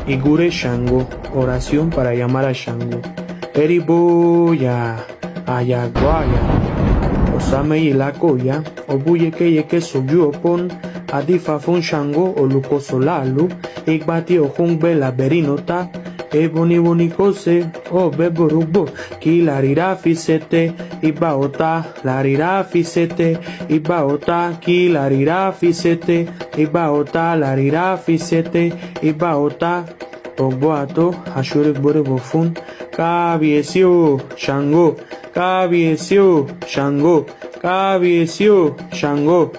Igure Sàngó, oración para llamar a Sàngó. Eriboya, ayaguaya, osame ilakoya, obuye que soyu opon, adifa fun Sàngó, olukosolalu, igbati ohungbe laberinota, eboni kose, o beborugbo, ki larira fisete, ibaota, larira fisete, ibaota, ki larira fisete, ibaota, larira fisete, ibaota, ogboato, ashurek bore bofun, Cabiesio, Sàngó, Cabiesio, Sàngó, Cabiesio, Sàngó.